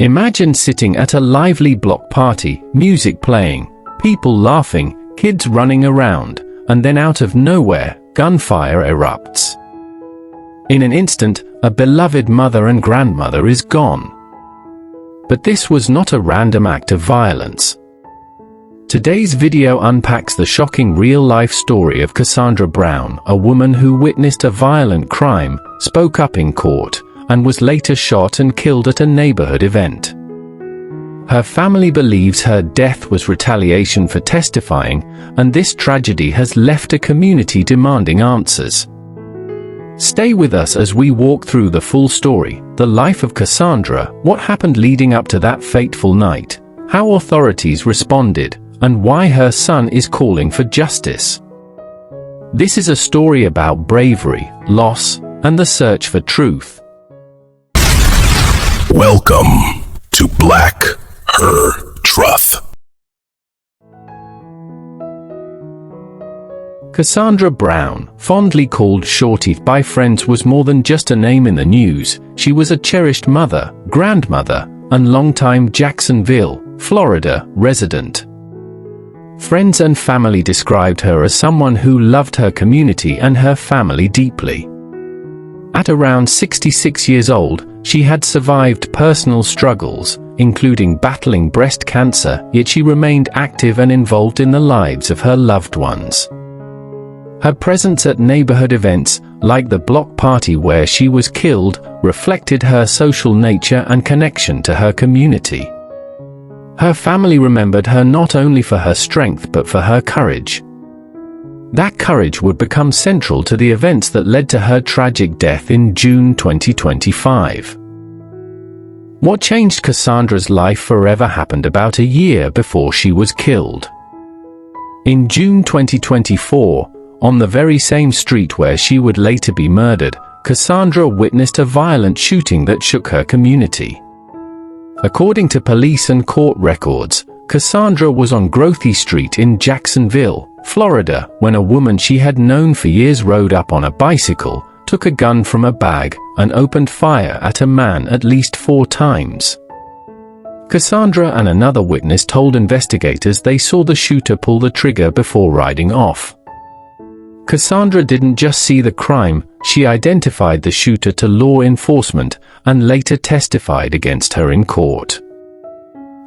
Imagine sitting at a lively block party, music playing, people laughing, kids running around, and then out of nowhere, gunfire erupts. In an instant, a beloved mother and grandmother is gone. But this was not a random act of violence. Today's video unpacks the shocking real-life story of Cassandra Brown, a woman who witnessed a violent crime, spoke up in court, and was later shot and killed at a neighborhood event. Her family believes her death was retaliation for testifying, and this tragedy has left a community demanding answers. Stay with us as we walk through the full story, the life of Cassandra, what happened leading up to that fateful night, how authorities responded, and why her son is calling for justice. This is a story about bravery, loss, and the search for truth. Welcome to Black HerTruth. Cassandra Brown, fondly called Shorty by friends, was more than just a name in the news. She was a cherished mother, grandmother, and longtime Jacksonville, Florida, resident. Friends and family described her as someone who loved her community and her family deeply. At around 66 years old, she had survived personal struggles, including battling breast cancer, yet she remained active and involved in the lives of her loved ones. Her presence at neighborhood events, like the block party where she was killed, reflected her social nature and connection to her community. Her family remembered her not only for her strength but for her courage. That courage would become central to the events that led to her tragic death in June 2025. What changed Cassandra's life forever happened about a year before she was killed. In June 2024, on the very same street where she would later be murdered, Cassandra witnessed a violent shooting that shook her community. According to police and court records, Cassandra was on Grothy Street in Jacksonville, Florida, when a woman she had known for years rode up on a bicycle, took a gun from a bag, and opened fire at a man at least 4 times. Cassandra and another witness told investigators they saw the shooter pull the trigger before riding off. Cassandra didn't just see the crime, she identified the shooter to law enforcement, and later testified against her in court.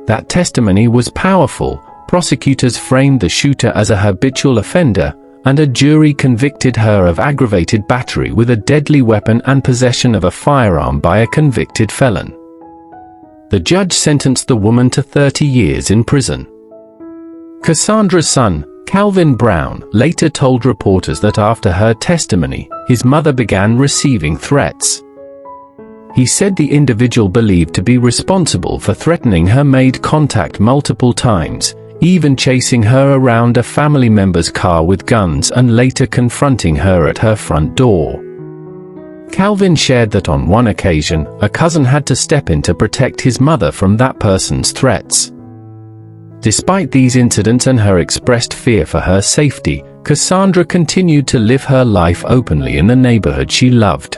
That testimony was powerful. Prosecutors framed the shooter as a habitual offender, and a jury convicted her of aggravated battery with a deadly weapon and possession of a firearm by a convicted felon. The judge sentenced the woman to 30 years in prison. Cassandra's son, Calvin Brown, later told reporters that after her testimony, his mother began receiving threats. He said the individual believed to be responsible for threatening her made contact multiple times, even chasing her around a family member's car with guns and later confronting her at her front door. Calvin shared that on one occasion, a cousin had to step in to protect his mother from that person's threats. Despite these incidents and her expressed fear for her safety, Cassandra continued to live her life openly in the neighborhood she loved.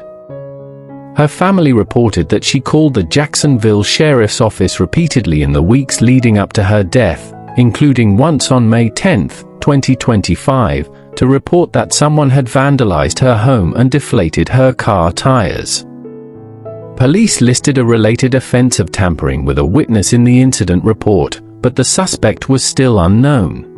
Her family reported that she called the Jacksonville Sheriff's Office repeatedly in the weeks leading up to her death, including once on May 10, 2025, to report that someone had vandalized her home and deflated her car tires. Police listed a related offense of tampering with a witness in the incident report, but the suspect was still unknown.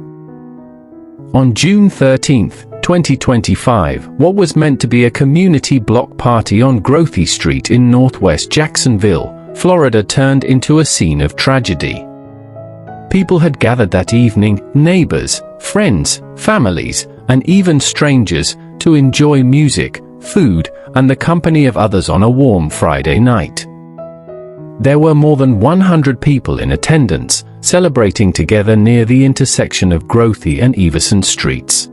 On June 13, 2025, what was meant to be a community block party on Grothy Street in northwest Jacksonville, Florida, turned into a scene of tragedy. People had gathered that evening, neighbors, friends, families, and even strangers, to enjoy music, food, and the company of others on a warm Friday night. There were more than 100 people in attendance, celebrating together near the intersection of Grothy and Everson Streets.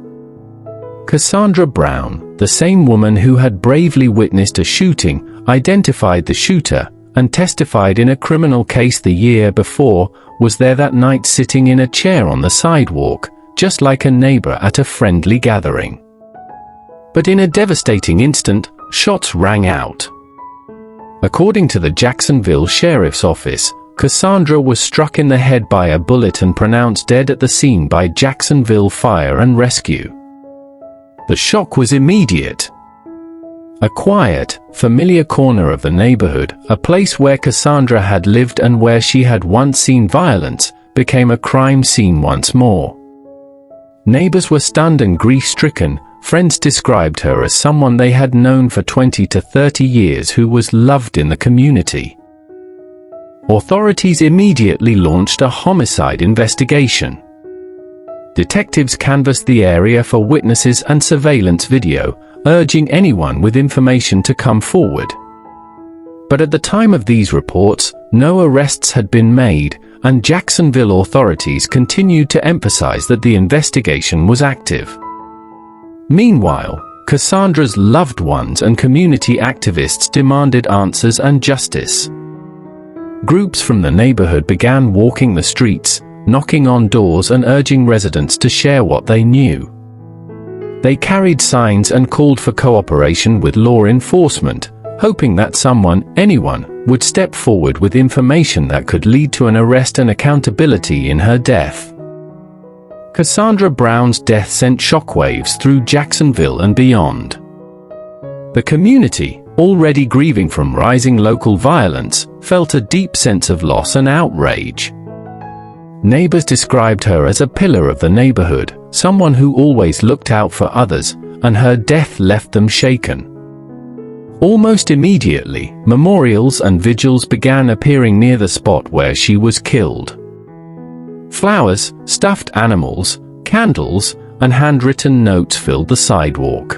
Cassandra Brown, the same woman who had bravely witnessed a shooting, identified the shooter, and testified in a criminal case the year before, was there that night sitting in a chair on the sidewalk, just like a neighbor at a friendly gathering. But in a devastating instant, shots rang out. According to the Jacksonville Sheriff's Office, Cassandra was struck in the head by a bullet and pronounced dead at the scene by Jacksonville Fire and Rescue. The shock was immediate. A quiet, familiar corner of the neighborhood, a place where Cassandra had lived and where she had once seen violence, became a crime scene once more. Neighbors were stunned and grief-stricken. Friends described her as someone they had known for 20 to 30 years who was loved in the community. Authorities immediately launched a homicide investigation. Detectives canvassed the area for witnesses and surveillance video, urging anyone with information to come forward. But at the time of these reports, no arrests had been made, and Jacksonville authorities continued to emphasize that the investigation was active. Meanwhile, Cassandra's loved ones and community activists demanded answers and justice. Groups from the neighborhood began walking the streets, knocking on doors and urging residents to share what they knew. They carried signs and called for cooperation with law enforcement, hoping that anyone, would step forward with information that could lead to an arrest and accountability in her death. Cassandra Brown's death sent shockwaves through Jacksonville and beyond. The community, already grieving from rising local violence, felt a deep sense of loss and outrage. Neighbors described her as a pillar of the neighborhood, someone who always looked out for others, and her death left them shaken. Almost immediately, memorials and vigils began appearing near the spot where she was killed. Flowers, stuffed animals, candles, and handwritten notes filled the sidewalk.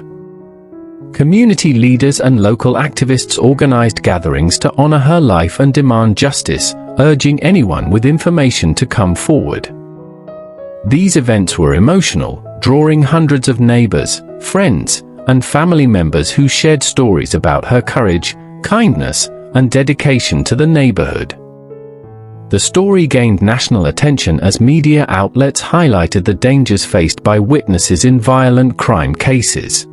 Community leaders and local activists organized gatherings to honor her life and demand justice, urging anyone with information to come forward. These events were emotional, drawing hundreds of neighbors, friends, and family members who shared stories about her courage, kindness, and dedication to the neighborhood. The story gained national attention as media outlets highlighted the dangers faced by witnesses in violent crime cases.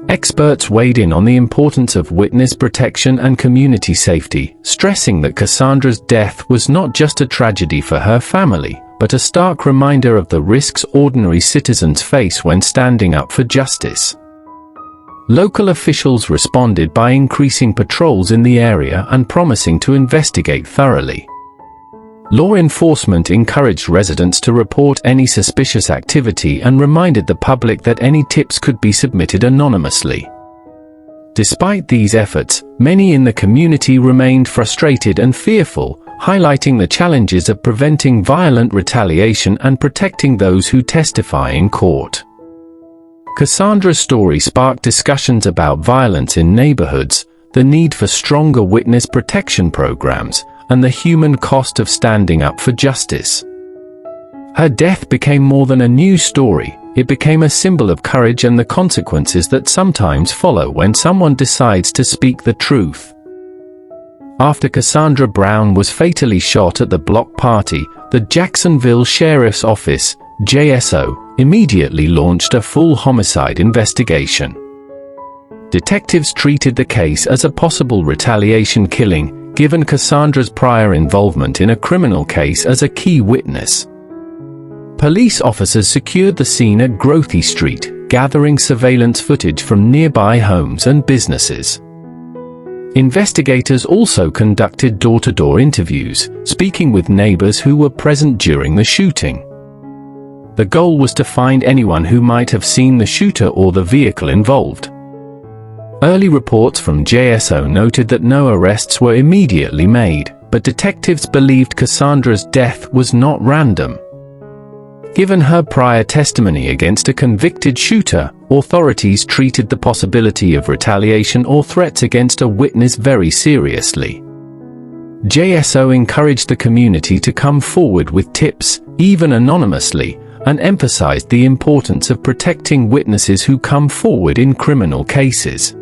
Experts weighed in on the importance of witness protection and community safety, stressing that Cassandra's death was not just a tragedy for her family, but a stark reminder of the risks ordinary citizens face when standing up for justice. Local officials responded by increasing patrols in the area and promising to investigate thoroughly. Law enforcement encouraged residents to report any suspicious activity and reminded the public that any tips could be submitted anonymously. Despite these efforts, many in the community remained frustrated and fearful, highlighting the challenges of preventing violent retaliation and protecting those who testify in court. Cassandra's story sparked discussions about violence in neighborhoods, the need for stronger witness protection programs, and the human cost of standing up for justice. Her death became more than a news story. It became a symbol of courage and the consequences that sometimes follow when someone decides to speak the truth. After Cassandra Brown was fatally shot at the block party, the Jacksonville Sheriff's Office, JSO, immediately launched a full homicide investigation. Detectives treated the case as a possible retaliation killing, given Cassandra's prior involvement in a criminal case as a key witness. Police officers secured the scene at Grothy Street, gathering surveillance footage from nearby homes and businesses. Investigators also conducted door-to-door interviews, speaking with neighbors who were present during the shooting. The goal was to find anyone who might have seen the shooter or the vehicle involved. Early reports from JSO noted that no arrests were immediately made, but detectives believed Cassandra's death was not random. Given her prior testimony against a convicted shooter, authorities treated the possibility of retaliation or threats against a witness very seriously. JSO encouraged the community to come forward with tips, even anonymously, and emphasized the importance of protecting witnesses who come forward in criminal cases.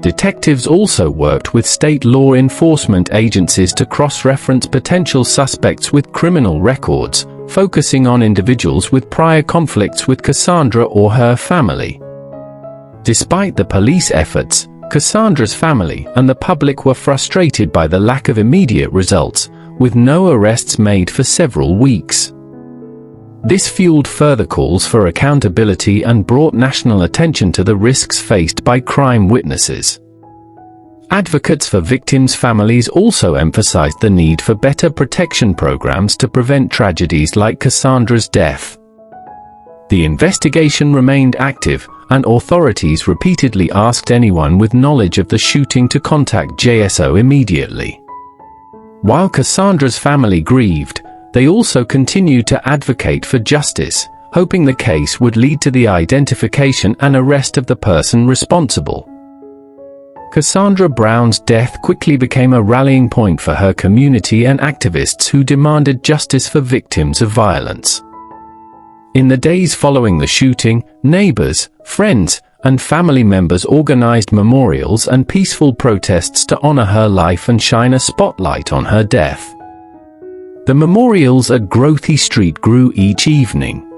Detectives also worked with state law enforcement agencies to cross-reference potential suspects with criminal records, focusing on individuals with prior conflicts with Cassandra or her family. Despite the police efforts, Cassandra's family and the public were frustrated by the lack of immediate results, with no arrests made for several weeks. This fueled further calls for accountability and brought national attention to the risks faced by crime witnesses. Advocates for victims' families also emphasized the need for better protection programs to prevent tragedies like Cassandra's death. The investigation remained active, and authorities repeatedly asked anyone with knowledge of the shooting to contact JSO immediately. While Cassandra's family grieved, they also continued to advocate for justice, hoping the case would lead to the identification and arrest of the person responsible. Cassandra Brown's death quickly became a rallying point for her community and activists who demanded justice for victims of violence. In the days following the shooting, neighbors, friends, and family members organized memorials and peaceful protests to honor her life and shine a spotlight on her death. The memorials at Grothy Street grew each evening.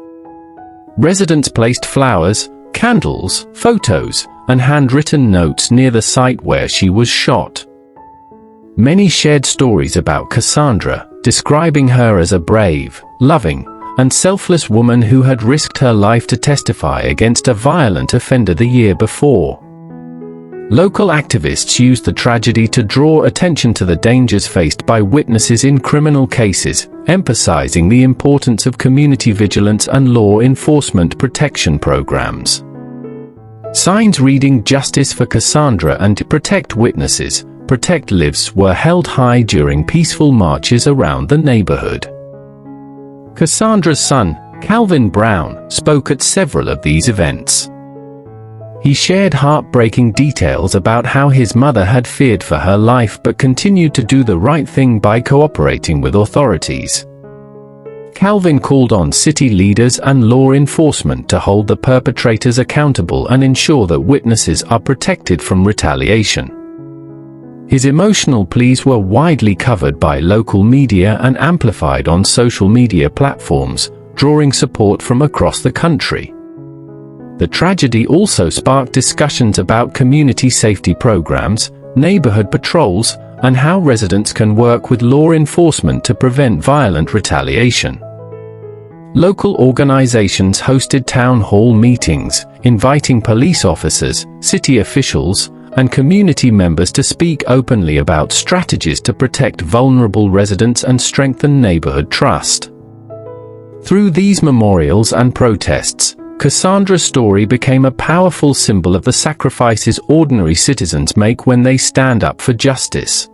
Residents placed flowers, candles, photos, and handwritten notes near the site where she was shot. Many shared stories about Cassandra, describing her as a brave, loving, and selfless woman who had risked her life to testify against a violent offender the year before. Local activists used the tragedy to draw attention to the dangers faced by witnesses in criminal cases, emphasizing the importance of community vigilance and law enforcement protection programs. Signs reading "Justice for Cassandra" and "Protect Witnesses, Protect Lives" were held high during peaceful marches around the neighborhood. Cassandra's son, Calvin Brown, spoke at several of these events. He shared heartbreaking details about how his mother had feared for her life but continued to do the right thing by cooperating with authorities. Calvin called on city leaders and law enforcement to hold the perpetrators accountable and ensure that witnesses are protected from retaliation. His emotional pleas were widely covered by local media and amplified on social media platforms, drawing support from across the country. The tragedy also sparked discussions about community safety programs, neighborhood patrols, and how residents can work with law enforcement to prevent violent retaliation. Local organizations hosted town hall meetings, inviting police officers, city officials, and community members to speak openly about strategies to protect vulnerable residents and strengthen neighborhood trust. Through these memorials and protests, Cassandra's story became a powerful symbol of the sacrifices ordinary citizens make when they stand up for justice.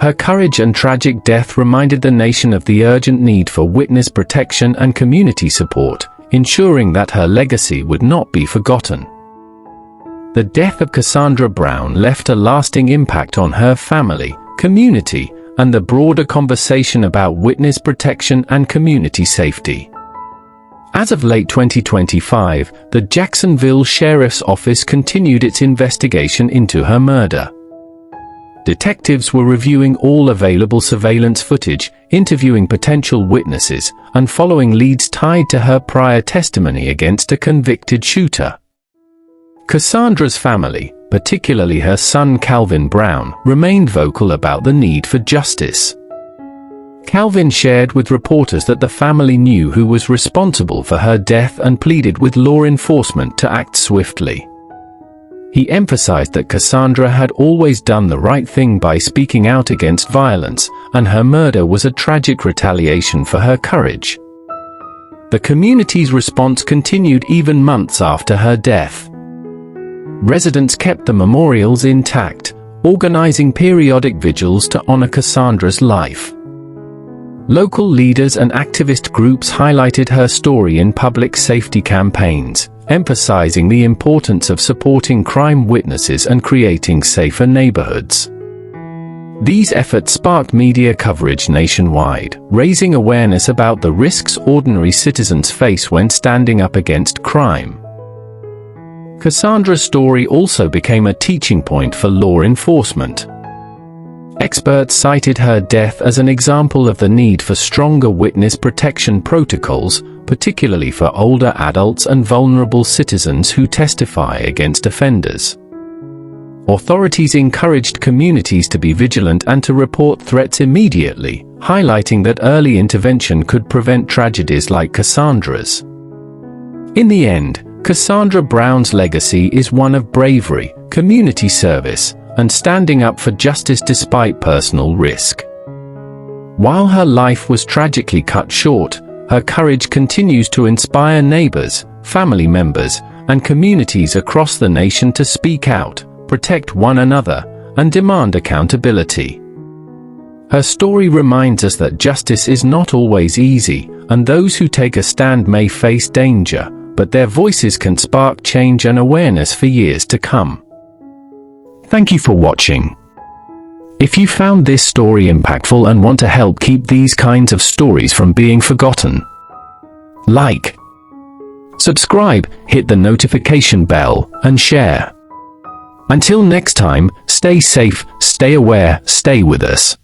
Her courage and tragic death reminded the nation of the urgent need for witness protection and community support, ensuring that her legacy would not be forgotten. The death of Cassandra Brown left a lasting impact on her family, community, and the broader conversation about witness protection and community safety. As of late 2025, the Jacksonville Sheriff's Office continued its investigation into her murder. Detectives were reviewing all available surveillance footage, interviewing potential witnesses, and following leads tied to her prior testimony against a convicted shooter. Cassandra's family, particularly her son Calvin Brown, remained vocal about the need for justice. Calvin shared with reporters that the family knew who was responsible for her death and pleaded with law enforcement to act swiftly. He emphasized that Cassandra had always done the right thing by speaking out against violence, and her murder was a tragic retaliation for her courage. The community's response continued even months after her death. Residents kept the memorials intact, organizing periodic vigils to honor Cassandra's life. Local leaders and activist groups highlighted her story in public safety campaigns, emphasizing the importance of supporting crime witnesses and creating safer neighborhoods. These efforts sparked media coverage nationwide, raising awareness about the risks ordinary citizens face when standing up against crime. Cassandra's story also became a teaching point for law enforcement. Experts cited her death as an example of the need for stronger witness protection protocols, particularly for older adults and vulnerable citizens who testify against offenders. Authorities encouraged communities to be vigilant and to report threats immediately, highlighting that early intervention could prevent tragedies like Cassandra's. In the end, Cassandra Brown's legacy is one of bravery, community service, and standing up for justice despite personal risk. While her life was tragically cut short, her courage continues to inspire neighbors, family members, and communities across the nation to speak out, protect one another, and demand accountability. Her story reminds us that justice is not always easy, and those who take a stand may face danger, but their voices can spark change and awareness for years to come. Thank you for watching. If you found this story impactful and want to help keep these kinds of stories from being forgotten, like, subscribe, hit the notification bell, and share. Until next time, stay safe, stay aware, stay with us.